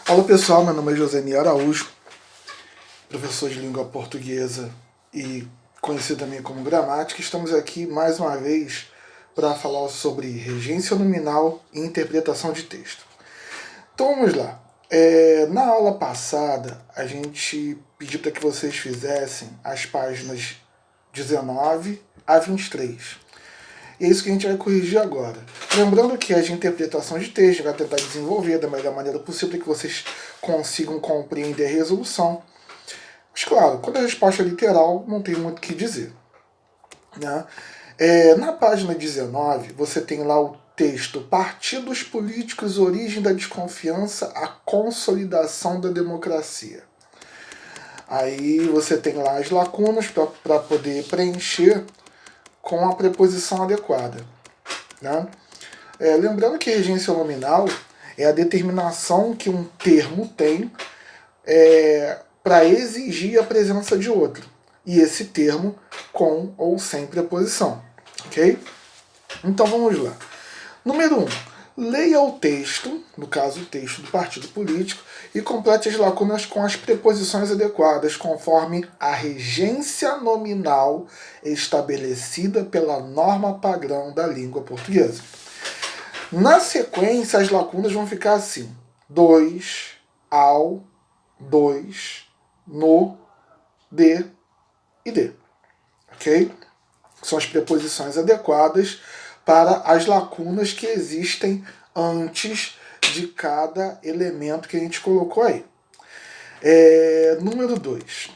Olá pessoal, meu nome é José Araújo, professor de língua portuguesa e conhecido também como gramática. Estamos aqui mais uma vez para falar sobre regência nominal e interpretação de texto. Então vamos lá. Na aula passada a gente pediu para que vocês fizessem as páginas 19 a 23. E é isso que a gente vai corrigir agora. Lembrando que é de interpretação de texto, vai tentar desenvolver da melhor maneira possível para que vocês consigam compreender a resolução. Mas claro, quando a resposta é literal, não tem muito o que dizer. Né? Na página 19, você tem lá o texto Partidos Políticos, Origem da Desconfiança, a Consolidação da Democracia. Aí você tem lá as lacunas para poder preencher com a preposição adequada. Né? Lembrando que regência nominal é a determinação que um termo tem para exigir a presença de outro. E esse termo com ou sem preposição. Ok? Então vamos lá. Número 1. Leia o texto, no caso o texto do partido político, e complete as lacunas com as preposições adequadas, conforme a regência nominal estabelecida pela norma padrão da língua portuguesa. Na sequência, as lacunas vão ficar assim: dois, ao, dois, no, de e de. Ok? São as preposições adequadas para as lacunas que existem antes de cada elemento que a gente colocou aí. Número 2.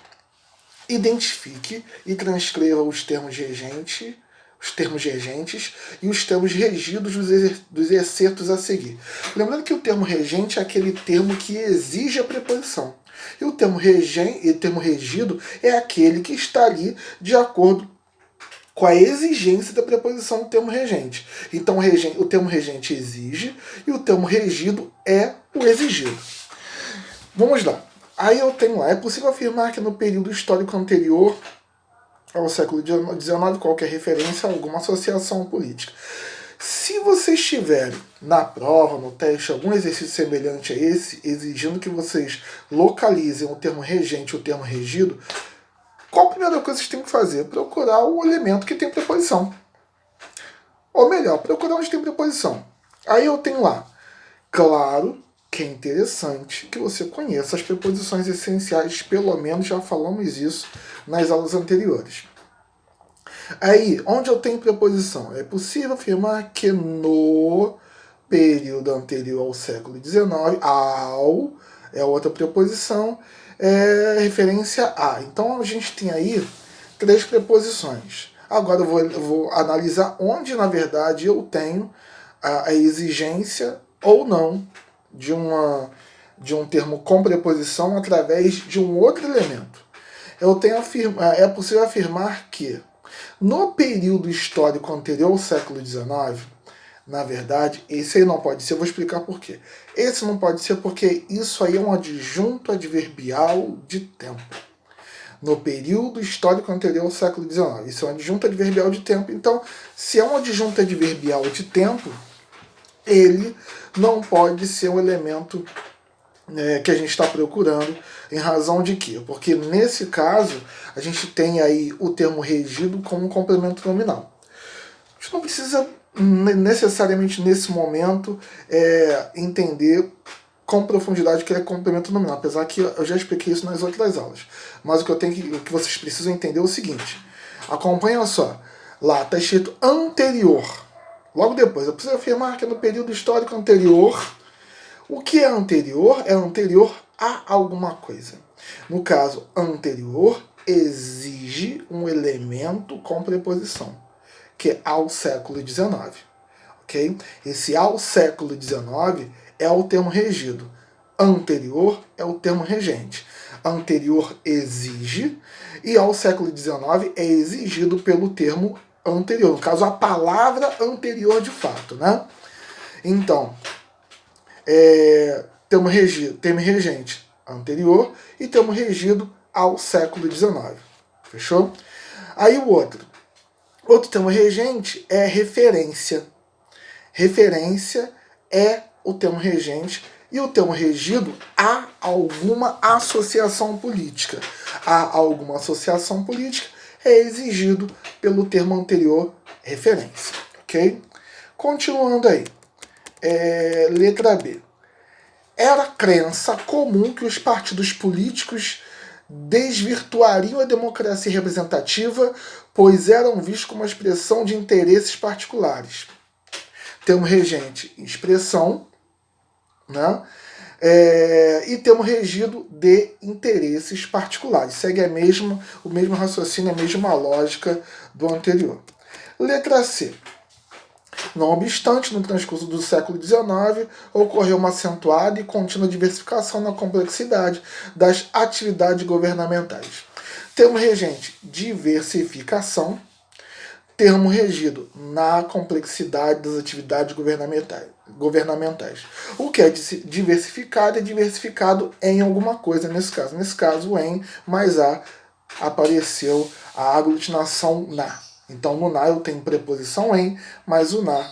Identifique e transcreva os termos regentes e os termos regidos dos excertos a seguir. Lembrando que o termo regente é aquele termo que exige a preposição. E o termo regido é aquele que está ali de acordo com a exigência da preposição do termo regente. Então o termo regente exige e o termo regido é o exigido. Vamos lá. Aí eu tenho lá, é possível afirmar que no período histórico anterior ao século XIX, qualquer referência a alguma associação política. Se vocês tiverem na prova, no teste, algum exercício semelhante a esse, exigindo que vocês localizem o termo regente e o termo regido, qual a primeira coisa que vocês têm que fazer? Procurar o elemento que tem preposição. Ou melhor, procurar onde tem preposição. Aí eu tenho lá, claro que é interessante que você conheça as preposições essenciais, pelo menos já falamos isso nas aulas anteriores. Aí, onde eu tenho preposição? É possível afirmar que no período anterior ao século XIX, ao é outra preposição, referência a. Então a gente tem aí 3 preposições. Agora eu vou analisar onde, na verdade, eu tenho a exigência ou não de um termo com preposição através de um outro elemento. É possível afirmar que no período histórico anterior ao século XIX, na verdade, esse aí não pode ser, eu vou explicar por quê. Esse não pode ser porque isso aí é um adjunto adverbial de tempo. No período histórico anterior ao século XIX. Isso é um adjunto adverbial de tempo. Então, se é um adjunto adverbial de tempo, ele não pode ser um elemento que a gente está procurando, em razão de quê? Porque nesse caso, a gente tem aí o termo regido como um complemento nominal. A gente não precisa necessariamente nesse momento entender com profundidade que ele é complemento nominal, apesar que eu já expliquei isso nas outras aulas. Mas o que vocês precisam entender é o seguinte: acompanha só, lá está escrito anterior. Logo depois, eu preciso afirmar que no período histórico anterior. O que é anterior? É anterior a alguma coisa. No caso, anterior exige um elemento com preposição, que é ao século XIX. Okay? Esse ao século XIX é o termo regido. Anterior é o termo regente. Anterior exige e ao século XIX é exigido pelo termo anterior. No caso, a palavra anterior de fato. Né? Então, termo regente anterior e termo regido ao século XIX. Fechou? Aí o outro termo regente é referência. Referência é o termo regente E o termo regido, há alguma associação política. Há alguma associação política é exigido pelo termo anterior, referência. Ok? Continuando aí. Letra B. Era crença comum que os partidos políticos desvirtuariam a democracia representativa, pois eram vistos como uma expressão de interesses particulares. Termo regente, expressão, né? E termo regido de interesses particulares. Segue o mesmo raciocínio, a mesma lógica do anterior. Letra C. Não obstante, no transcurso do século XIX, ocorreu uma acentuada e contínua diversificação na complexidade das atividades governamentais. Termo regente, diversificação. Termo regido, na complexidade das atividades governamentais. O que é diversificado é diversificado em alguma coisa nesse caso. Nesse caso, o em mais a apareceu a aglutinação na. Então, no na eu tenho preposição em, mais o na,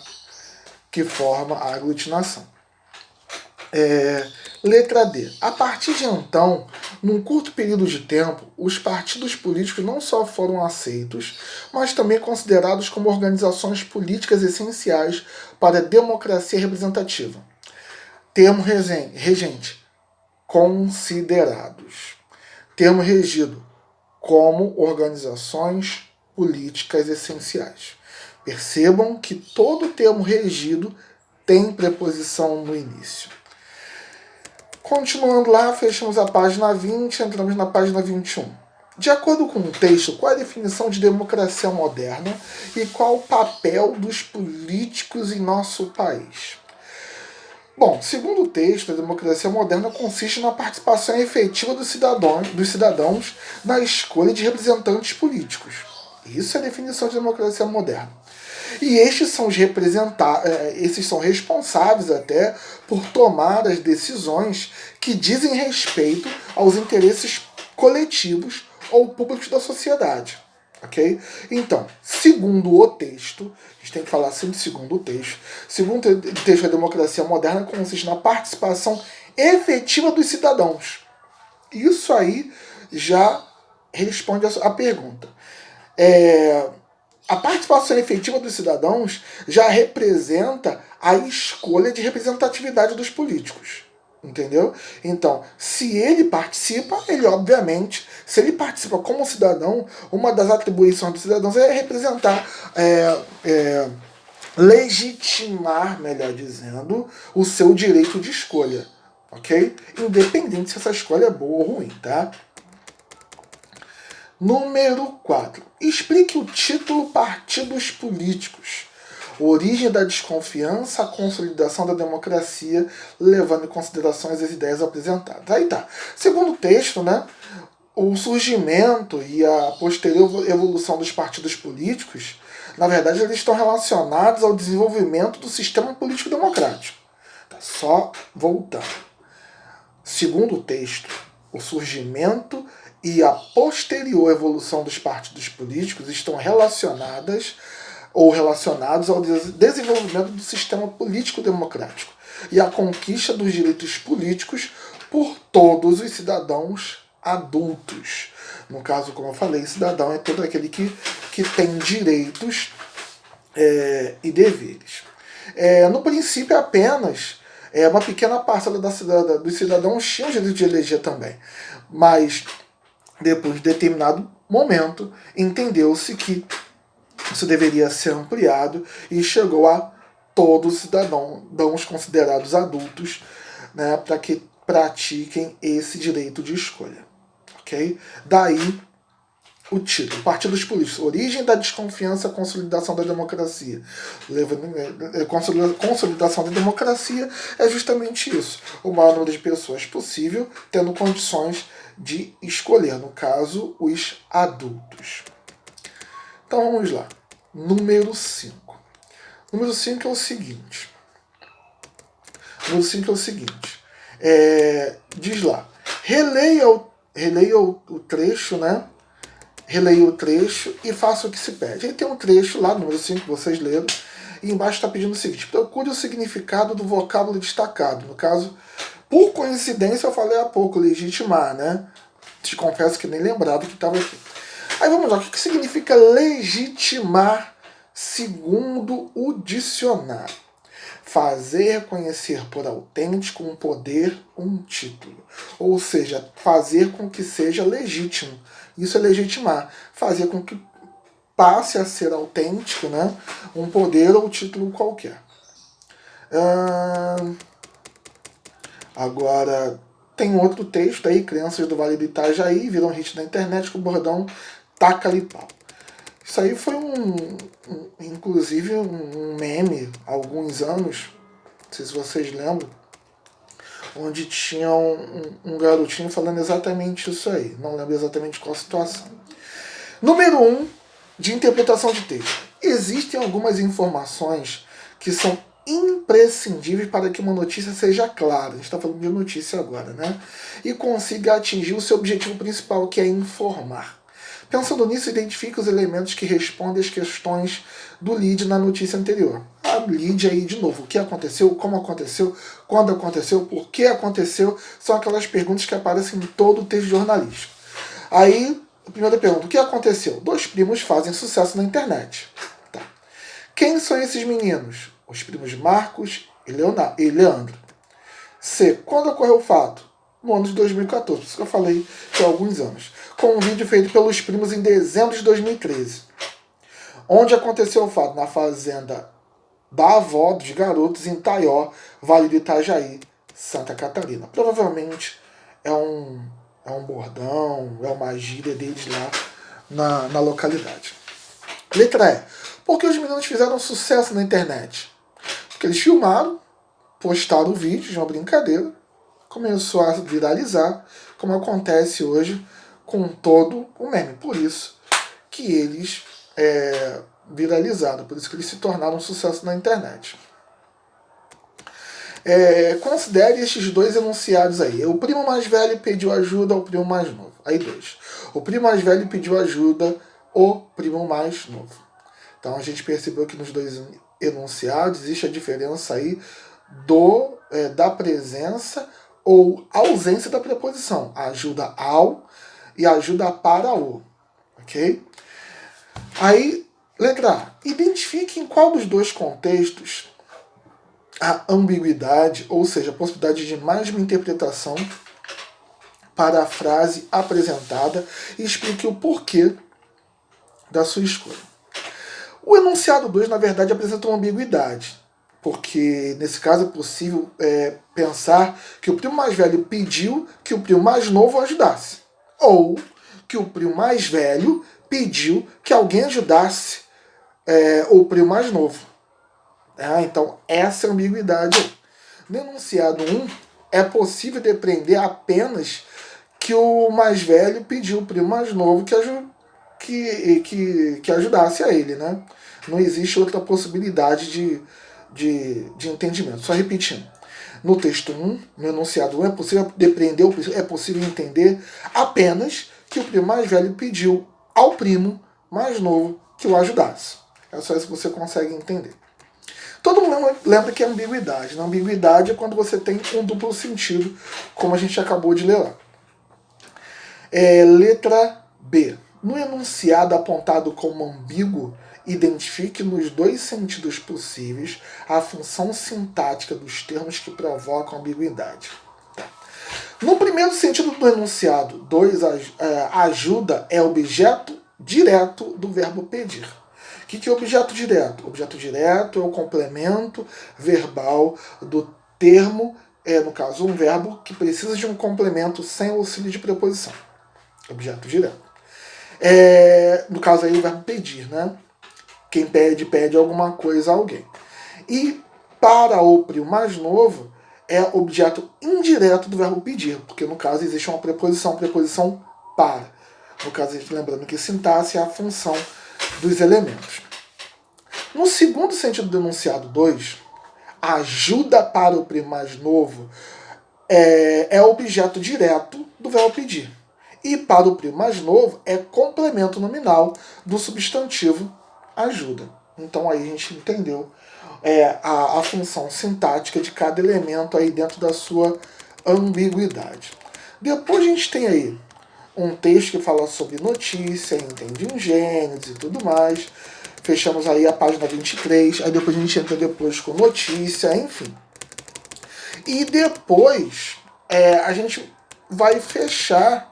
que forma a aglutinação. Letra D. A partir de então, num curto período de tempo, os partidos políticos não só foram aceitos, mas também considerados como organizações políticas essenciais para a democracia representativa. Termo regente. Considerados. Termo regido. Como organizações políticas essenciais. Percebam que todo termo regido tem preposição no início. Continuando lá, fechamos a página 20, entramos na página 21. De acordo com o texto, qual é a definição de democracia moderna e qual o papel dos políticos em nosso país? Bom, segundo o texto, a democracia moderna consiste na participação efetiva dos cidadãos na escolha de representantes políticos. Isso é a definição de democracia moderna. E estes são responsáveis até por tomar as decisões que dizem respeito aos interesses coletivos ou públicos da sociedade. Ok? Então, segundo o texto, a gente tem que falar sempre segundo o texto, segundo o texto, a democracia moderna consiste na participação efetiva dos cidadãos. Isso aí já responde a pergunta. A participação efetiva dos cidadãos já representa a escolha de representatividade dos políticos. Entendeu? Então, se ele participa, se ele participa como cidadão, uma das atribuições dos cidadãos é representar, legitimar, melhor dizendo, o seu direito de escolha. Ok? Independente se essa escolha é boa ou ruim, tá? Número 4. Explique o título Partidos Políticos. Origem da desconfiança, a consolidação da democracia, levando em consideração as ideias apresentadas. Aí tá. Segundo o texto, né, o surgimento e a posterior evolução dos partidos políticos, na verdade, eles estão relacionados ao desenvolvimento do sistema político democrático. Tá, só voltando. Segundo o texto, o surgimento e a posterior evolução dos partidos políticos estão relacionados ao desenvolvimento do sistema político democrático e à conquista dos direitos políticos por todos os cidadãos adultos. No caso, como eu falei, cidadão é todo aquele que tem direitos e deveres. No princípio, apenas uma pequena parcela dos cidadãos tinha o direito de eleger também. Mas, depois de determinado momento, entendeu-se que isso deveria ser ampliado e chegou a todos os cidadãos considerados adultos, né, para que pratiquem esse direito de escolha. Ok? Daí o título, Partidos Políticos, origem da desconfiança, consolidação da democracia. Consolidação da democracia é justamente isso. O maior número de pessoas possível tendo condições de escolher, no caso, os adultos. Então vamos lá. Número 5. Número 5 é o seguinte. Diz lá. Releia o trecho, né? Releia o trecho e faça o que se pede. Aí tem um trecho lá, número 5, que vocês leram, E embaixo está pedindo o seguinte: procure o significado do vocábulo destacado. No caso, por coincidência, eu falei há pouco, legitimar, né? Te confesso que nem lembrava que estava aqui. Aí vamos lá, o que significa legitimar segundo o dicionário? Fazer conhecer por autêntico um poder, um título. Ou seja, fazer com que seja legítimo. Isso é legitimar. Fazer com que passe a ser autêntico, né? Um poder ou título qualquer. Agora, tem outro texto aí, Crianças do Vale do Itajaí, viram hit na internet com o bordão taca-lhe pau. Isso aí foi inclusive um meme há alguns anos, não sei se vocês lembram, onde tinha um garotinho falando exatamente isso aí. Não lembro exatamente qual a situação. Número 1, de interpretação de texto. Existem algumas informações que são imprescindíveis para que uma notícia seja clara. A gente está falando de notícia agora, né? E consiga atingir o seu objetivo principal, que é informar. Pensando nisso, identifique os elementos que respondem às questões do lead na notícia anterior. A lead aí, de novo, o que aconteceu, como aconteceu, quando aconteceu, por que aconteceu, são aquelas perguntas que aparecem em todo o texto jornalístico. Aí, a primeira pergunta: o que aconteceu? 2 primos fazem sucesso na internet. Tá. Quem são esses meninos? Os primos Marcos e Leandro. C. Quando ocorreu o fato? No ano de 2014, por isso que eu falei que há alguns anos. Com um vídeo feito pelos primos em dezembro de 2013. Onde aconteceu o fato? Na fazenda da avó dos garotos em Taió, Vale do Itajaí, Santa Catarina. Provavelmente é um bordão, é uma gíria deles lá na localidade. Letra E. Por que os meninos fizeram sucesso na internet? Porque eles filmaram, postaram o vídeo de uma brincadeira, começou a viralizar, como acontece hoje com todo o meme. Por isso que eles viralizaram, por isso que eles se tornaram um sucesso na internet. Considere estes 2 enunciados aí. O primo mais velho pediu ajuda ao primo mais novo. Aí 2. O primo mais velho pediu ajuda ao primo mais novo. Então a gente percebeu que nos 2 enunciados existe a diferença aí da presença ou ausência da preposição. Ajuda ao e ajuda para o. Ok? Aí, letra A. Identifique em qual dos 2 contextos a ambiguidade, ou seja, a possibilidade de mais de uma interpretação para a frase apresentada e explique o porquê da sua escolha. O enunciado 2, na verdade, apresenta uma ambiguidade, porque nesse caso é possível pensar que o primo mais velho pediu que o primo mais novo ajudasse, ou que o primo mais velho pediu que alguém ajudasse o primo mais novo. Então, essa é a ambiguidade. No enunciado 1, é possível depreender apenas que o mais velho pediu o primo mais novo que ajudasse a ele, né? Não existe outra possibilidade de entendimento. Só repetindo. No texto 1, no enunciado 1, é possível depreender, é possível entender apenas que o primo mais velho pediu ao primo mais novo que o ajudasse. É só isso que você consegue entender. Todo mundo lembra que é ambiguidade. Na ambiguidade é quando você tem um duplo sentido, como a gente acabou de ler lá. Letra B. No enunciado apontado como ambíguo, identifique nos 2 sentidos possíveis a função sintática dos termos que provocam ambiguidade. No primeiro sentido do enunciado, 2, ajuda é objeto direto do verbo pedir. O que é objeto direto? Objeto direto é o complemento verbal do termo, no caso, um verbo que precisa de um complemento sem auxílio de preposição. Objeto direto. No caso aí, o verbo pedir, né? Quem pede alguma coisa a alguém. E para o primo mais novo, é objeto indireto do verbo pedir, porque no caso existe uma preposição para. No caso, a gente lembrando que sintaxe é a função dos elementos. No segundo sentido do enunciado 2, ajuda para o primo mais novo é objeto direto do verbo pedir. E para o primo mais novo é complemento nominal do substantivo ajuda. Então aí a gente entendeu a função sintática de cada elemento aí dentro da sua ambiguidade. Depois a gente tem aí um texto que fala sobre notícia, entende em Gênesis e tudo mais. Fechamos aí a página 23, aí depois a gente entra depois com notícia, enfim. E depois a gente vai fechar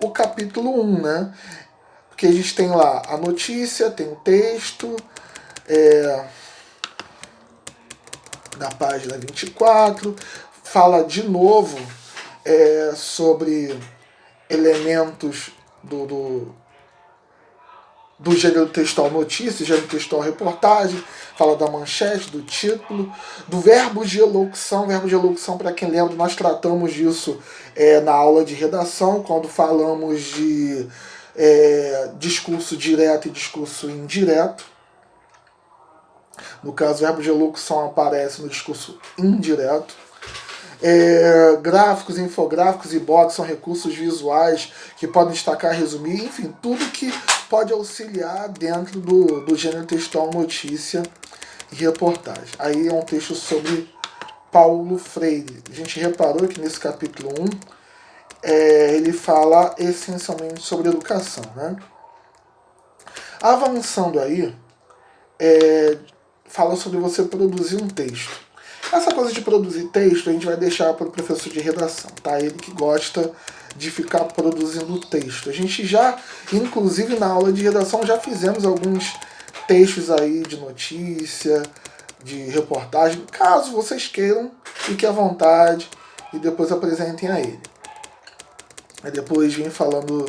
o capítulo 1, né? Porque a gente tem lá a notícia, tem o texto, na página 24, fala de novo sobre elementos do gênero textual notícia, gênero textual reportagem, fala da manchete, do título, do verbo de elocução. Verbo de elocução, para quem lembra, nós tratamos disso na aula de redação, quando falamos de discurso direto e discurso indireto. No caso, o verbo de elocução aparece no discurso indireto. Gráficos, infográficos e box são recursos visuais que podem destacar, resumir, enfim, tudo que pode auxiliar dentro do gênero textual notícia e reportagem. Aí é um texto sobre Paulo Freire. A gente reparou que nesse capítulo 1 ele fala essencialmente sobre educação, né? Avançando aí, fala sobre você produzir um texto. Essa coisa de produzir texto a gente vai deixar para o professor de redação, tá? Ele que gosta de ficar produzindo texto. A gente já, inclusive na aula de redação, já fizemos alguns textos aí de notícia, de reportagem. Caso vocês queiram, fiquem à vontade e depois apresentem a ele. Aí depois vem falando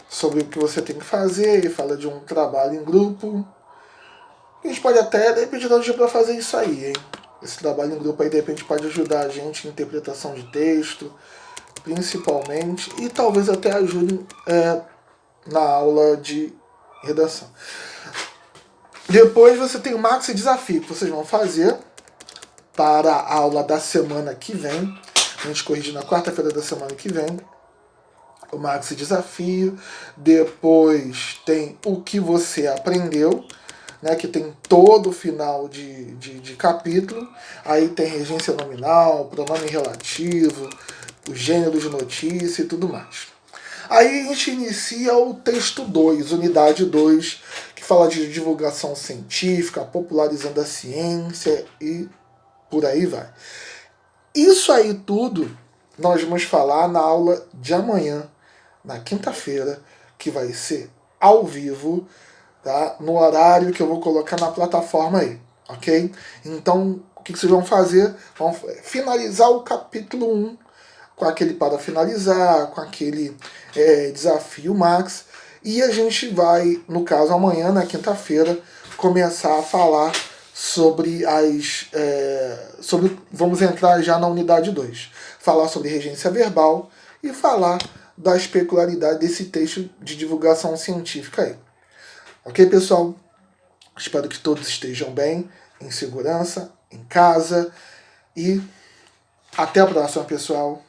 sobre o que você tem que fazer, ele fala de um trabalho em grupo. A gente pode até, de repente, dar um dia para fazer isso aí, hein? Esse trabalho em grupo aí, de repente, pode ajudar a gente em interpretação de texto, principalmente, e talvez até ajude na aula de redação. Depois você tem o Maxi Desafio, que vocês vão fazer para a aula da semana que vem. A gente corrige na quarta-feira da semana que vem. O Maxi Desafio. Depois tem o que você aprendeu, né, que tem todo o final de capítulo. Aí tem regência nominal, pronome relativo, o gênero de notícia e tudo mais. Aí a gente inicia o texto 2, unidade 2, que fala de divulgação científica, popularizando a ciência e por aí vai. Isso aí tudo nós vamos falar na aula de amanhã, na quinta-feira, que vai ser ao vivo, tá? No horário que eu vou colocar na plataforma aí, ok? Então, o que vocês vão fazer? Vão finalizar o capítulo 1 com aquele para finalizar, com aquele desafio Max, e a gente vai, no caso amanhã, na quinta-feira, começar a falar sobre vamos entrar já na unidade 2, falar sobre regência verbal e falar das peculiaridades desse texto de divulgação científica aí. Ok, pessoal? Espero que todos estejam bem, em segurança, em casa, e até a próxima, pessoal.